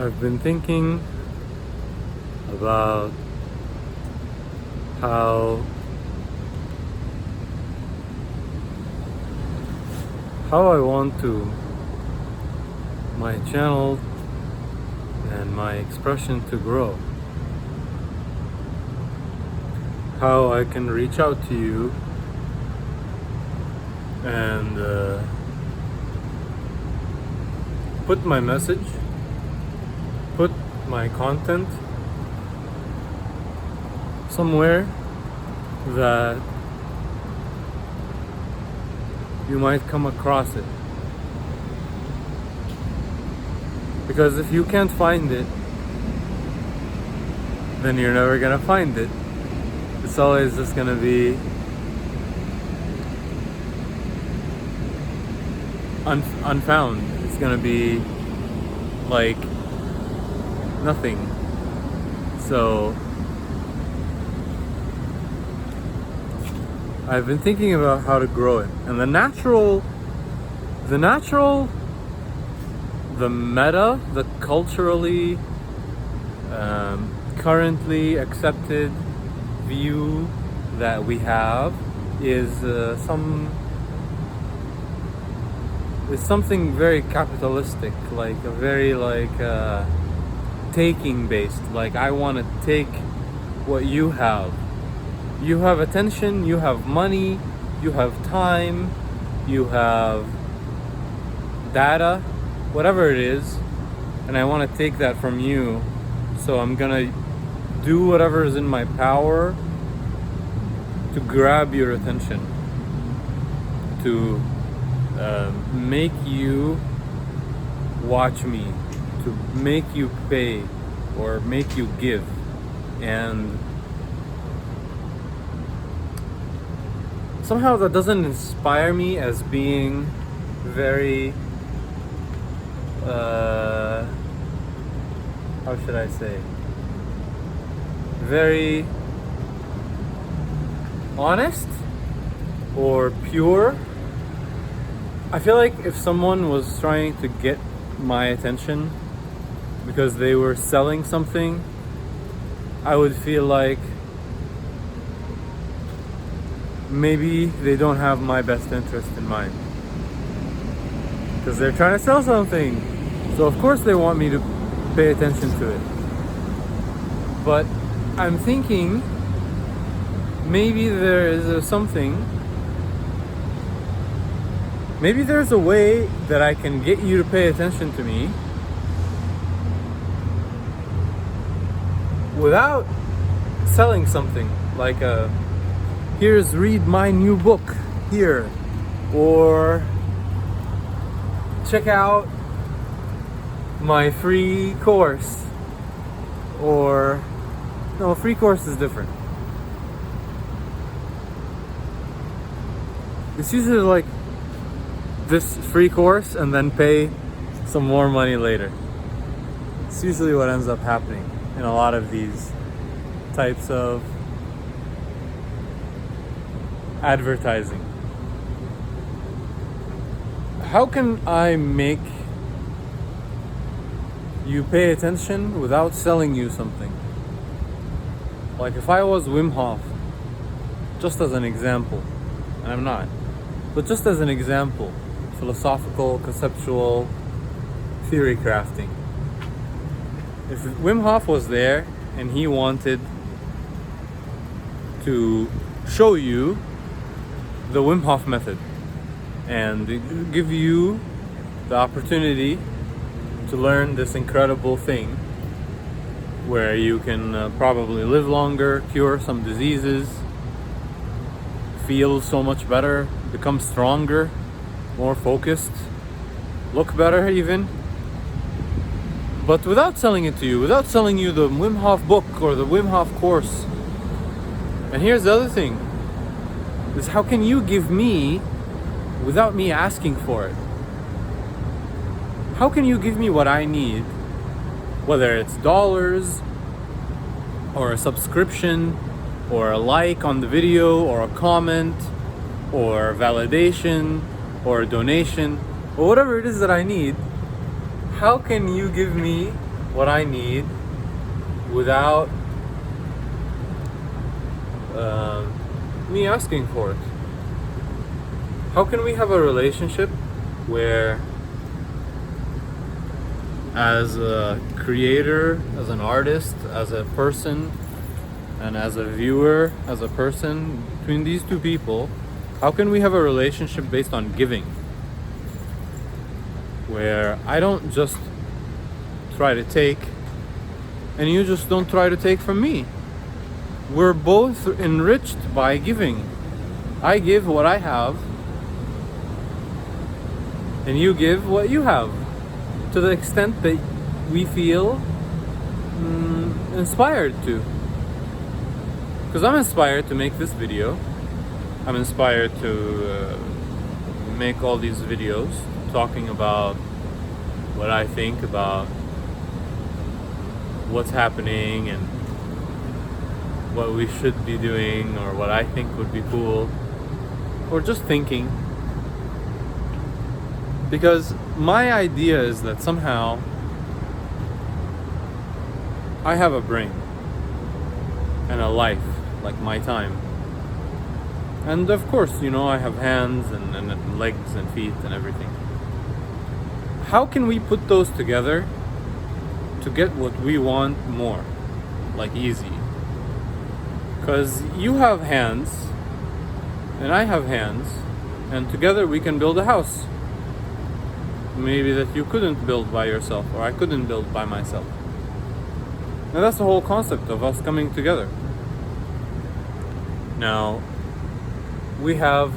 I've been thinking about how I want to my channel and my expression to grow. How I can reach out to you and put my message, put my content somewhere that you might come across it. Because if you can't find it, then you're never gonna find it. It's always just gonna be unfound. It's gonna be like nothing. So I've been thinking about how to grow it, and the meta, the culturally currently accepted view that we have is something very capitalistic, like a very taking based. Like, I want to take what you have. You have attention, you have money, you have time, you have data, whatever it is, and I want to take that from you. So I'm gonna do whatever is in my power to grab your attention, to make you watch me, to make you pay or make you give. And somehow that doesn't inspire me as being very how should I say, very honest or pure. I feel like if someone was trying to get my attention because they were selling something, I would feel like maybe they don't have my best interest in mind, because they're trying to sell something. So of course they want me to pay attention to it. But I'm thinking maybe there is maybe there's a way that I can get you to pay attention to me without selling something, like read my new book here, or check out my free course, or no, free course is different. It's usually like this free course and then pay some more money later. It's usually what ends up happening in a lot of these types of advertising. How can I make you pay attention without selling you something? Like, if I was Wim Hof, just as an example, and I'm not, but just as an example, philosophical, conceptual, theory crafting. If Wim Hof was there and he wanted to show you the Wim Hof method and give you the opportunity to learn this incredible thing where you can probably live longer, cure some diseases, feel so much better, become stronger, more focused, look better even, but without selling it to you, without selling you the Wim Hof book or the Wim Hof course. And here's the other thing, is how can you give me without me asking for it? How can you give me what I need, whether it's dollars or a subscription or a like on the video or a comment or validation or a donation or whatever it is that I need? How can you give me what I need without me asking for it? How can we have a relationship where, as a creator, as an artist, as a person, and as a viewer, as a person, between these two people, how can we have a relationship based on giving? Where I don't just try to take, and you just don't try to take from me. We're both enriched by giving. I give what I have, and you give what you have, to the extent that we feel inspired to. Because I'm inspired to make this video. I'm inspired to make all these videos talking about what I think about what's happening and what we should be doing, or what I think would be cool, or just thinking. Because my idea is that somehow I have a brain and a life, like my time. And of course, I have hands and legs and feet and everything. How can we put those together to get what we want more? Like easy. Because you have hands and I have hands, and together we can build a house. Maybe that you couldn't build by yourself, or I couldn't build by myself. Now that's the whole concept of us coming together. Now, we have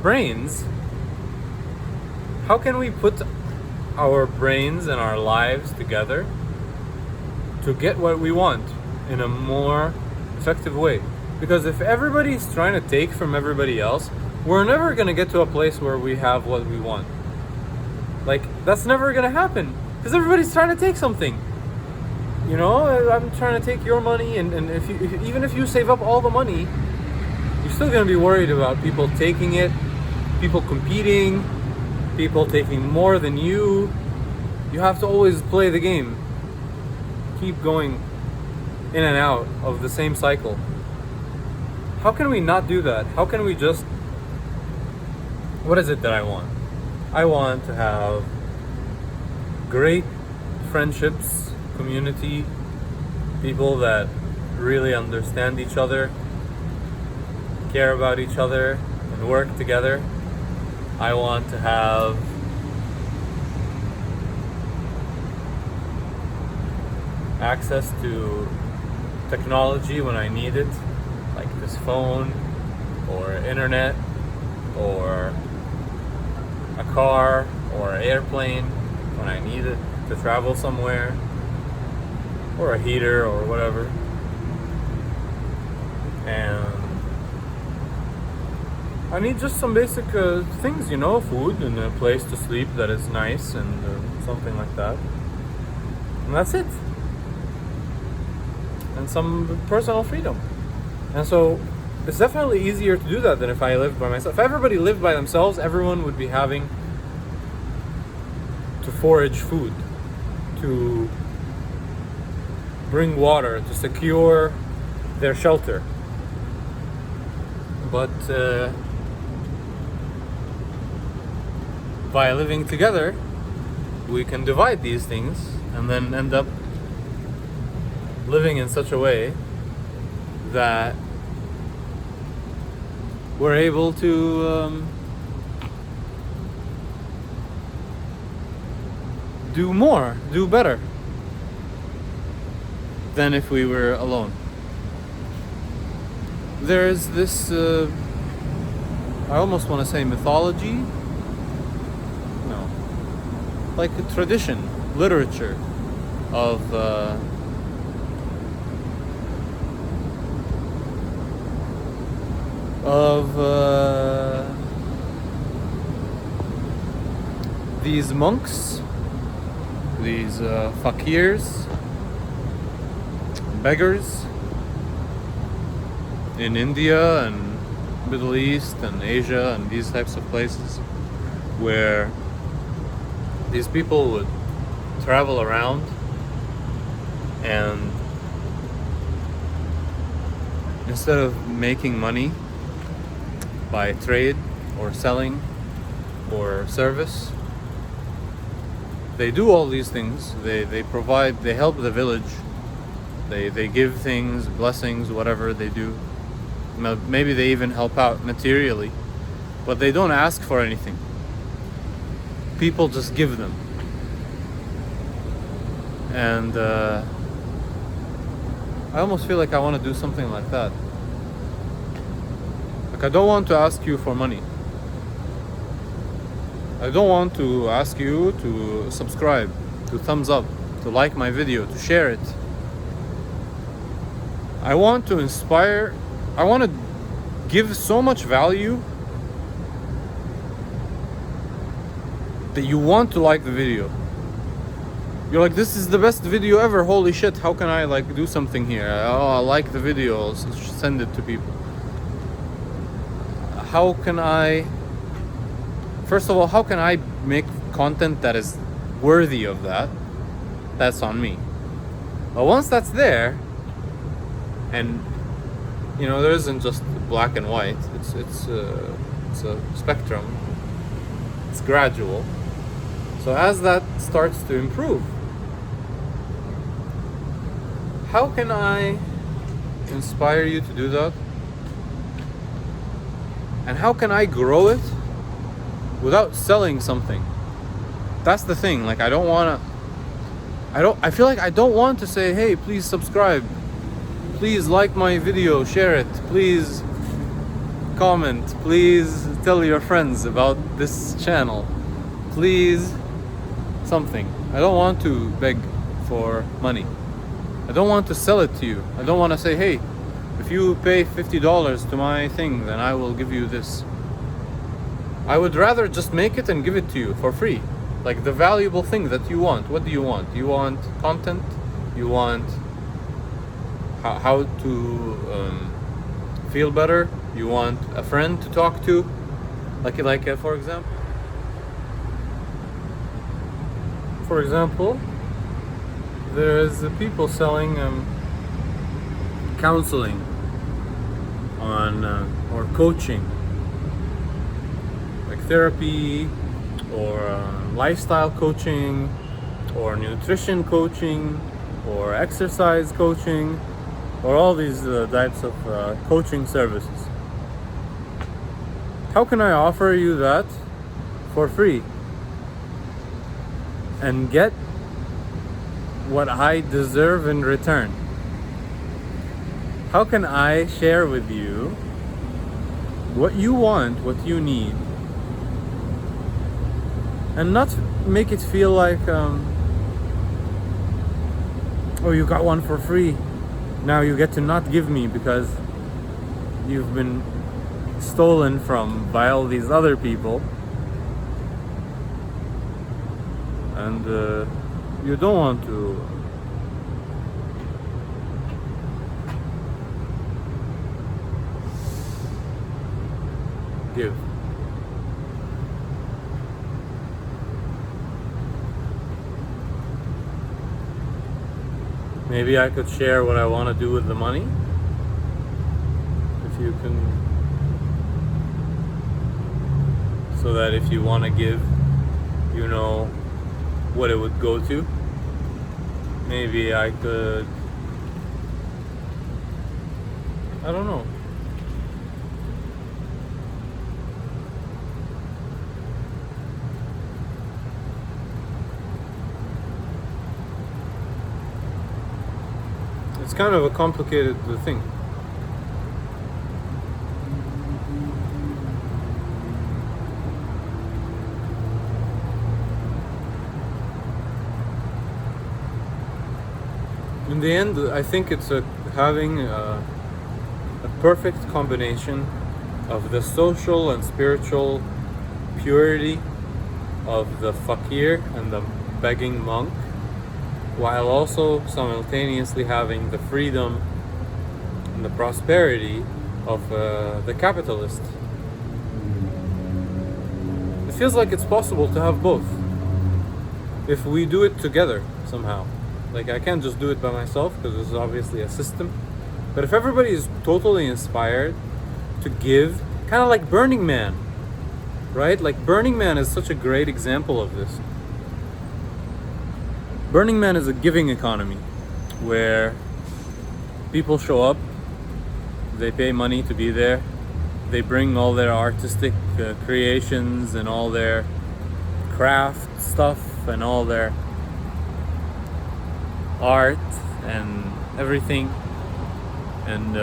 brains. How can we put our brains and our lives together to get what we want in a more effective way? Because if everybody's trying to take from everybody else, we're never going to get to a place where we have what we want. Like, that's never going to happen, because everybody's trying to take something. I'm trying to take your money, and even if you save up all the money, you're still going to be worried about people taking it, people competing, people taking more than you. You have to always play the game. Keep going in and out of the same cycle. How can we not do that? How can we just... What is it that I want? I want to have great friendships, community, people that really understand each other, care about each other, and work together. I want to have access to technology when I need it, like this phone, or internet, or a car, or an airplane when I need it to travel somewhere, or a heater, or whatever. And I need just some basic things, food and a place to sleep that is nice, and something like that. And that's it. And some personal freedom. And so it's definitely easier to do that than if I lived by myself. If everybody lived by themselves, everyone would be having to forage food, to bring water, to secure their shelter. But by living together, we can divide these things and then end up living in such a way that we're able to do more, do better than if we were alone. There is this, I almost want to say mythology. No. Like a tradition, literature of these monks, these fakirs, beggars in India and Middle East and Asia and these types of places, where these people would travel around and instead of making money by trade or selling or service, they do all these things. They provide, they help the village. They give things, blessings, whatever they do. Maybe they even help out materially, but they don't ask for anything. People just give them. And I almost feel like I want to do something like that. Like, I don't want to ask you for money. I don't want to ask you to subscribe, to thumbs up, to like my video, to share it. I want to inspire. I want to give so much value that you want to like the video. You're like, this is the best video ever. Holy shit, how can I like do something here? Oh, I like the video. I'll send it to people. How can I, first of all, how can I make content that is worthy of that? That's on me. But once that's there, and you know, there isn't just black and white. It's a spectrum. It's gradual. So as that starts to improve, how can I inspire you to do that? And how can I grow it without selling something? That's the thing. Like, I feel like I don't want to say, hey, please subscribe. Please like my video, share it. Please comment. Please tell your friends about this channel. Please something. I don't want to beg for money. I don't want to sell it to you. I don't want to say, hey, if you pay $50 to my thing, then I will give you this. I would rather just make it and give it to you for free. Like, the valuable thing that you want. What do you want? You want content? You want how to feel better? You want a friend to talk to? For example, there's people selling counseling on or coaching, like therapy or lifestyle coaching or nutrition coaching or exercise coaching or all these types of coaching services. How can I offer you that for free and get what I deserve in return? How can I share with you what you want, what you need, and not make it feel like, oh, you got one for free, now you get to not give me because you've been stolen from by all these other people, and you don't want to give. Maybe I could share what I want to do with the money. If you can, so that if you want to give, you know what it would go to. Maybe I could, I don't know. It's kind of a complicated thing. In the end, I think it's having a perfect combination of the social and spiritual purity of the fakir and the begging monk, while also simultaneously having the freedom and the prosperity of the capitalist. It feels like it's possible to have both. if we do it together somehow. Like, I can't just do it by myself because this is obviously a system. But if everybody is totally inspired to give, kind of like Burning Man, right? Like, Burning Man is such a great example of this. Burning Man is a giving economy where people show up, they pay money to be there, they bring all their artistic creations and all their craft stuff and all their art and everything, and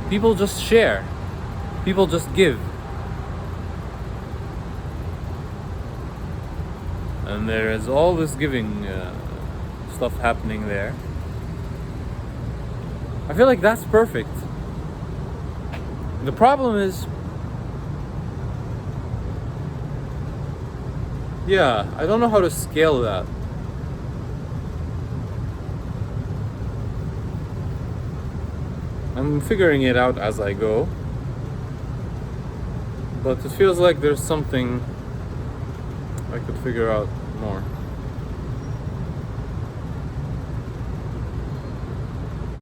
people just share, people just give, and there is all this giving stuff happening there. I feel like that's perfect. The problem is, I don't know how to scale that. I'm figuring it out as I go, but it feels like there's something I could figure out more.